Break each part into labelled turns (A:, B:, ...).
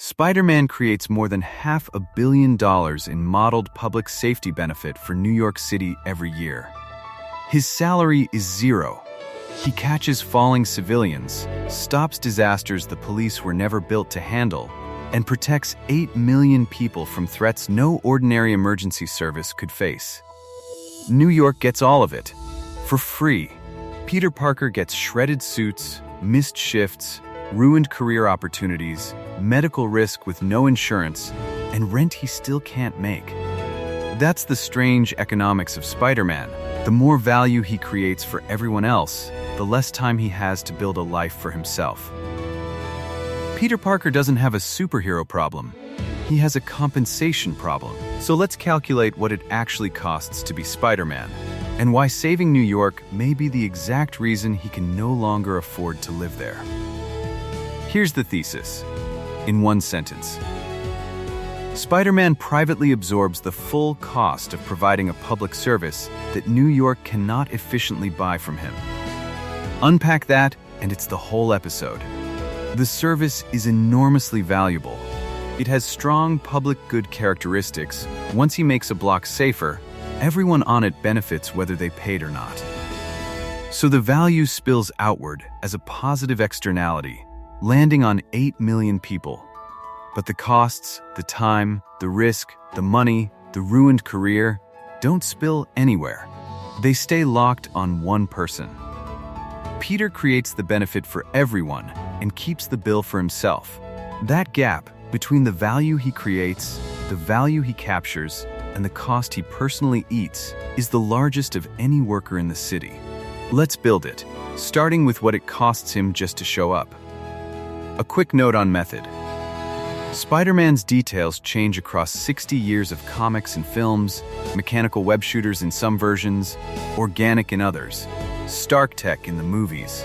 A: Spider-Man creates more than $500 million in modeled public safety benefit for New York City every year. His salary is zero. He catches falling civilians, stops disasters the police were never built to handle, and protects 8 million people from threats no ordinary emergency service could face. New York gets all of it, for free. Peter Parker gets shredded suits, missed shifts, ruined career opportunities, medical risk with no insurance, and rent he still can't make. That's the strange economics of Spider-Man. The more value he creates for everyone else, the less time he has to build a life for himself. Peter Parker doesn't have a superhero problem. He has a compensation problem. So let's calculate what it actually costs to be Spider-Man, and why saving New York may be the exact reason he can no longer afford to live there. Here's the thesis, in one sentence. Spider-Man privately absorbs the full cost of providing a public service that New York cannot efficiently buy from him. Unpack that, and it's the whole episode. The service is enormously valuable. It has strong public good characteristics. Once he makes a block safer, everyone on it benefits whether they paid or not. So the value spills outward as a positive externality, landing on 8 million people. But the costs, the time, the risk, the money, the ruined career don't spill anywhere. They stay locked on one person. Peter creates the benefit for everyone and keeps the bill for himself. That gap between the value he creates, the value he captures, and the cost he personally eats is the largest of any worker in the city. Let's build it, starting with what it costs him just to show up. A quick note on method. Spider-Man's details change across 60 years of comics and films, mechanical web shooters in some versions, organic in others, Stark Tech in the movies.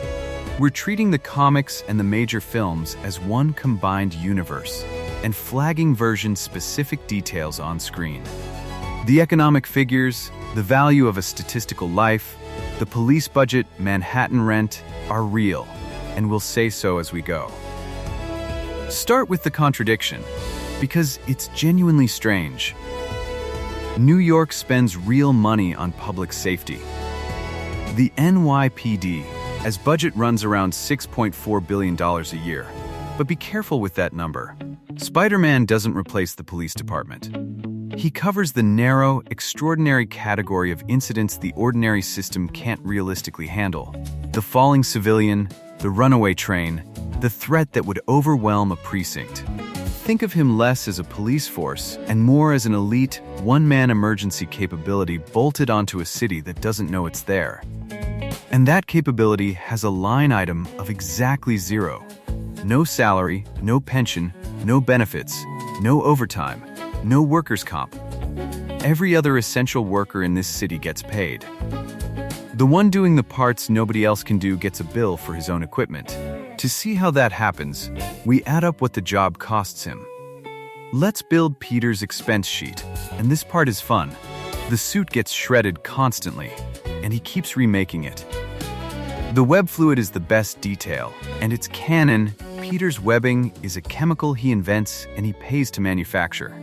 A: We're treating the comics and the major films as one combined universe, and flagging version-specific details on screen. The economic figures, the value of a statistical life, the police budget, Manhattan rent, are real, and we'll say so as we go. Start with the contradiction, because it's genuinely strange. New York spends real money on public safety. The NYPD, as budget runs around $6.4 billion a year. But be careful with that number. Spider-Man doesn't replace the police department. He covers the narrow, extraordinary category of incidents the ordinary system can't realistically handle. The falling civilian, the runaway train, the threat that would overwhelm a precinct. Think of him less as a police force and more as an elite, one-man emergency capability bolted onto a city that doesn't know it's there. And that capability has a line item of exactly zero. No salary, no pension, no benefits, no overtime, no workers' comp. Every other essential worker in this city gets paid. The one doing the parts nobody else can do gets a bill for his own equipment. To see how that happens, we add up what the job costs him. Let's build Peter's expense sheet, and this part is fun. The suit gets shredded constantly, and he keeps remaking it. The web fluid is the best detail, and it's canon. Peter's webbing is a chemical he invents and he pays to manufacture.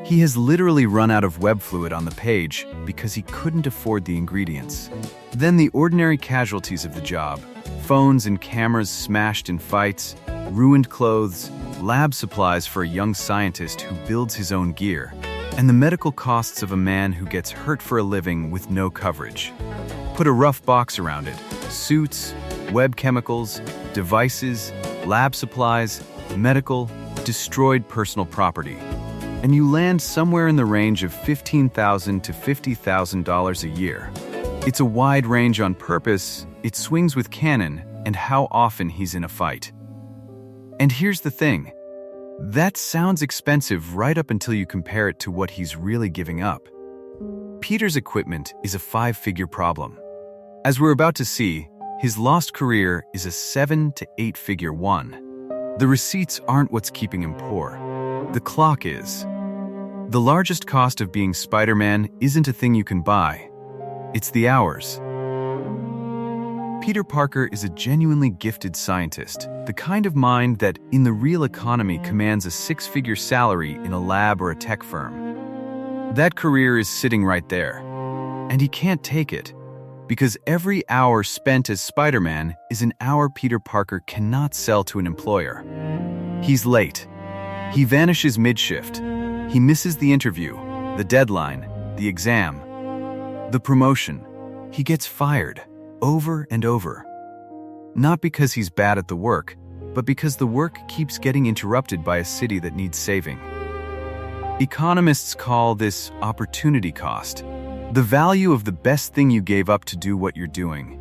A: He has literally run out of web fluid on the page because he couldn't afford the ingredients. Then the ordinary casualties of the job, phones and cameras smashed in fights, ruined clothes, lab supplies for a young scientist who builds his own gear, and the medical costs of a man who gets hurt for a living with no coverage. Put a rough box around it. Suits, web chemicals, devices, lab supplies, medical, destroyed personal property. And you land somewhere in the range of $15,000 to $50,000 a year. It's a wide range on purpose, it swings with canon, and how often he's in a fight. And here's the thing. That sounds expensive right up until you compare it to what he's really giving up. Peter's equipment is a 5-figure problem. As we're about to see, his lost career is a 7 to 8-figure one. The receipts aren't what's keeping him poor. The clock is. The largest cost of being Spider-Man isn't a thing you can buy. It's the hours. Peter Parker is a genuinely gifted scientist, the kind of mind that, in the real economy, commands a six-figure salary in a lab or a tech firm. That career is sitting right there, and he can't take it, because every hour spent as Spider-Man is an hour Peter Parker cannot sell to an employer. He's late. He vanishes mid-shift. He misses the interview, the deadline, the exam, the promotion. He gets fired, over and over. Not because he's bad at the work, but because the work keeps getting interrupted by a city that needs saving. Economists call this opportunity cost, the value of the best thing you gave up to do what you're doing.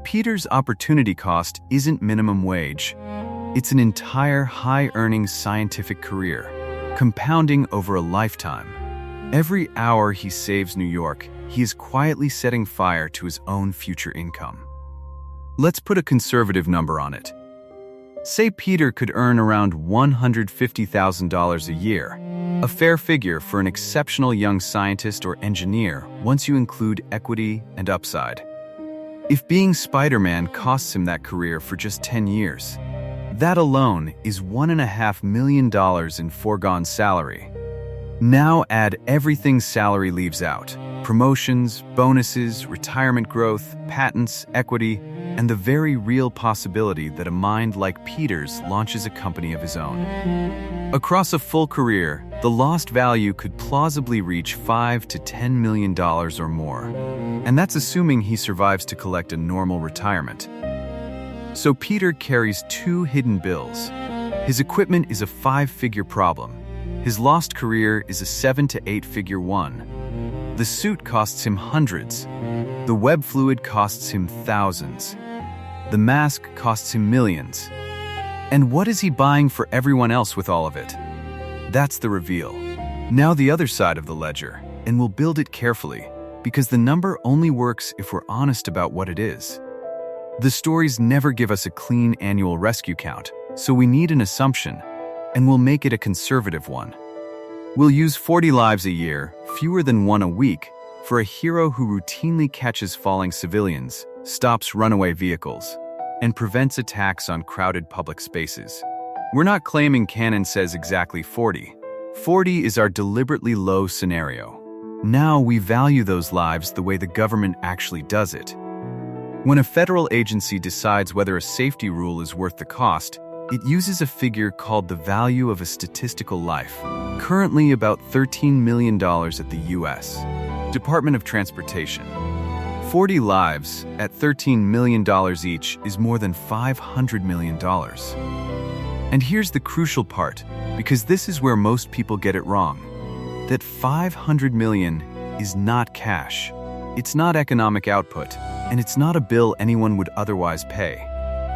A: Peter's opportunity cost isn't minimum wage. It's an entire high-earning scientific career, compounding over a lifetime. Every hour he saves New York, he is quietly setting fire to his own future income. Let's put a conservative number on it. Say Peter could earn around $150,000 a year, a fair figure for an exceptional young scientist or engineer once you include equity and upside. If being Spider-Man costs him that career for just 10 years, that alone is $1.5 million in foregone salary. Now add everything salary leaves out: promotions, bonuses, retirement growth, patents, equity, and the very real possibility that a mind like Peter's launches a company of his own. Across a full career, the lost value could plausibly reach $5 to $10 million or more. And that's assuming he survives to collect a normal retirement. So Peter carries two hidden bills. His equipment is a 5-figure problem. His lost career is a 7 to 8-figure one. The suit costs him hundreds. The web fluid costs him thousands. The mask costs him millions. And what is he buying for everyone else with all of it? That's the reveal. Now the other side of the ledger, and we'll build it carefully, because the number only works if we're honest about what it is. The stories never give us a clean annual rescue count, so we need an assumption, and we'll make it a conservative one. We'll use 40 lives a year, fewer than one a week, for a hero who routinely catches falling civilians, stops runaway vehicles, and prevents attacks on crowded public spaces. We're not claiming canon says exactly 40. 40 is our deliberately low scenario. Now we value those lives the way the government actually does it. When a federal agency decides whether a safety rule is worth the cost, it uses a figure called the value of a statistical life, currently about $13 million at the U.S. Department of Transportation. 40 lives at $13 million each is more than $500 million. And here's the crucial part, because this is where most people get it wrong, that $500 million is not cash. It's not economic output, and it's not a bill anyone would otherwise pay.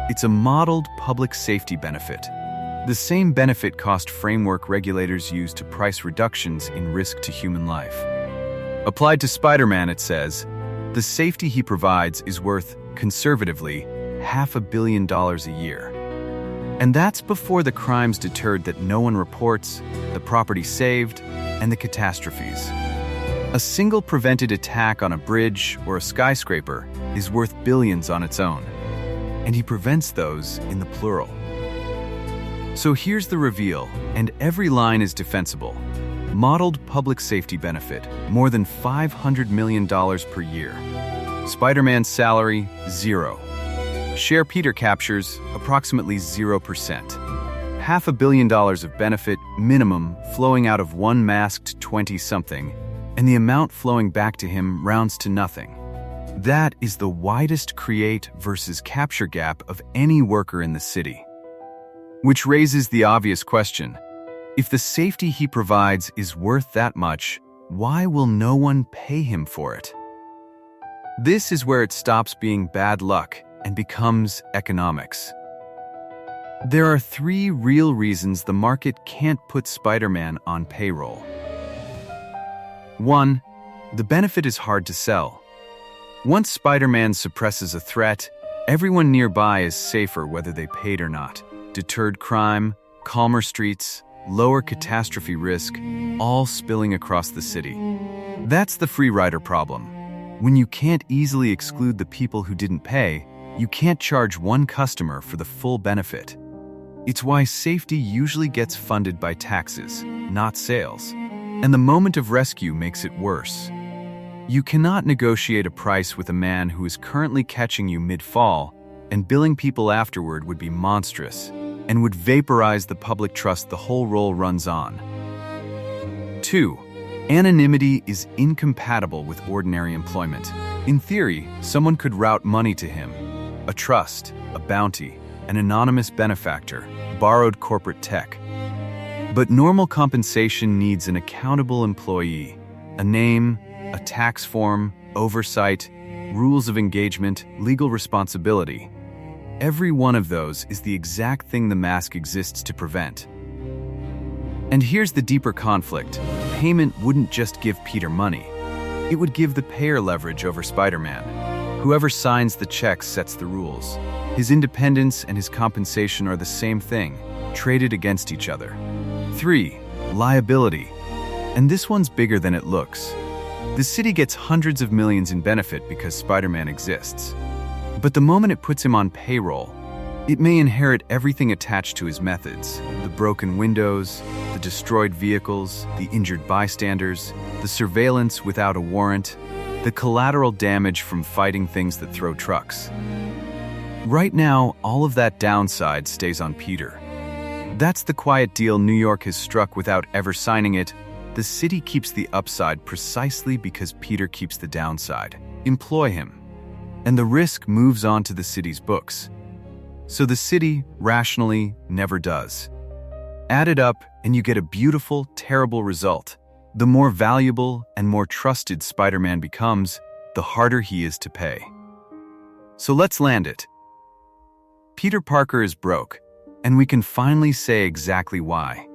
A: It's a modeled public safety benefit. The same benefit cost framework regulators use to price reductions in risk to human life. Applied to Spider-Man, it says, the safety he provides is worth, conservatively, $500 million a year. And that's before the crimes deterred that no one reports, the property saved, and the catastrophes. A single prevented attack on a bridge or a skyscraper is worth billions on its own. And he prevents those in the plural. So here's the reveal, and every line is defensible. Modeled public safety benefit, more than $500 million per year. Spider-Man's salary, 0. Share Peter captures, approximately 0%. $500 million of benefit, minimum, flowing out of one masked 20-something, and the amount flowing back to him rounds to nothing. That is the widest create versus capture gap of any worker in the city. Which raises the obvious question: if the safety he provides is worth that much, why will no one pay him for it? This is where it stops being bad luck and becomes economics. There are 3 real reasons the market can't put Spider-Man on payroll. 1. The benefit is hard to sell. Once Spider-Man suppresses a threat, everyone nearby is safer whether they paid or not. Deterred crime, calmer streets, lower catastrophe risk, all spilling across the city. That's the free rider problem. When you can't easily exclude the people who didn't pay, you can't charge one customer for the full benefit. It's why safety usually gets funded by taxes, not sales. And the moment of rescue makes it worse. You cannot negotiate a price with a man who is currently catching you mid-fall, and billing people afterward would be monstrous and would vaporize the public trust the whole roll runs on. 2. Anonymity is incompatible with ordinary employment. In theory, someone could route money to him, a trust, a bounty, an anonymous benefactor, borrowed corporate tech. But normal compensation needs an accountable employee, a name, a tax form, oversight, rules of engagement, legal responsibility. Every one of those is the exact thing the mask exists to prevent. And here's the deeper conflict. Payment wouldn't just give Peter money. It would give the payer leverage over Spider-Man. Whoever signs the check sets the rules. His independence and his compensation are the same thing, traded against each other. 3. Liability. And this one's bigger than it looks. The city gets hundreds of millions in benefit because Spider-Man exists. But the moment it puts him on payroll, it may inherit everything attached to his methods: the broken windows, the destroyed vehicles, the injured bystanders, the surveillance without a warrant, the collateral damage from fighting things that throw trucks. Right now, all of that downside stays on Peter. That's the quiet deal New York has struck without ever signing it. The city keeps the upside precisely because Peter keeps the downside. Employ him. And the risk moves on to the city's books. So the city, rationally, never does. Add it up, and you get a beautiful, terrible result. The more valuable and more trusted Spider-Man becomes, the harder he is to pay. So let's land it. Peter Parker is broke, and we can finally say exactly why.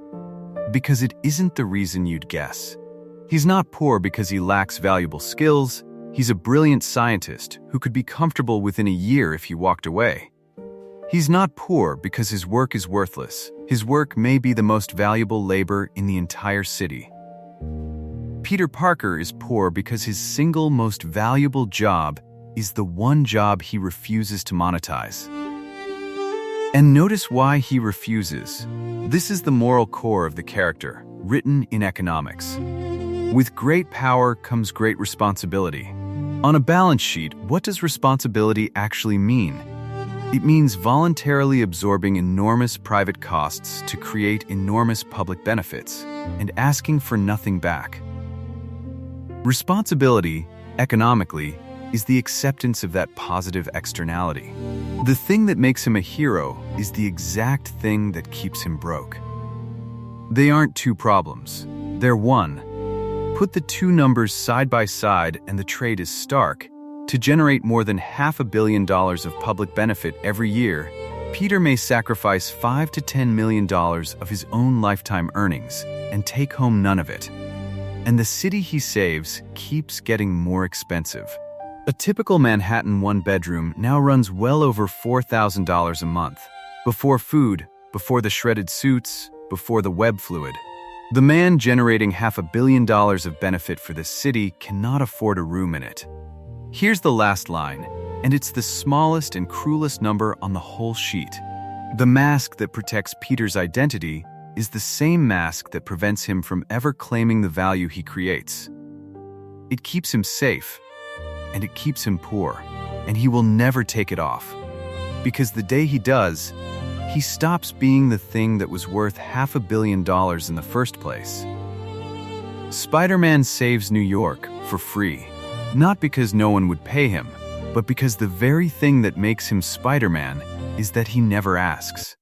A: Because it isn't the reason you'd guess. He's not poor because he lacks valuable skills. He's a brilliant scientist who could be comfortable within a year if he walked away. He's not poor because his work is worthless. His work may be the most valuable labor in the entire city. Peter Parker is poor because his single most valuable job is the one job he refuses to monetize. And notice why he refuses. This is the moral core of the character, written in economics. With great power comes great responsibility. On a balance sheet, what does responsibility actually mean? It means voluntarily absorbing enormous private costs to create enormous public benefits and asking for nothing back. Responsibility, economically, is the acceptance of that positive externality. The thing that makes him a hero is the exact thing that keeps him broke. They aren't two problems. They're one. Put the two numbers side by side and the trade is stark. To generate more than $500 million of public benefit every year, Peter may sacrifice $5 to $10 million of his own lifetime earnings and take home none of it. And the city he saves keeps getting more expensive. A typical Manhattan one-bedroom now runs well over $4,000 a month. Before food, before the shredded suits, before the web fluid. The man generating $500 million of benefit for this city cannot afford a room in it. Here's the last line, and it's the smallest and cruelest number on the whole sheet. The mask that protects Peter's identity is the same mask that prevents him from ever claiming the value he creates. It keeps him safe, and it keeps him poor, and he will never take it off. Because the day he does, he stops being the thing that was worth $500 million in the first place. Spider-Man saves New York for free. Not because no one would pay him, but because the very thing that makes him Spider-Man is that he never asks.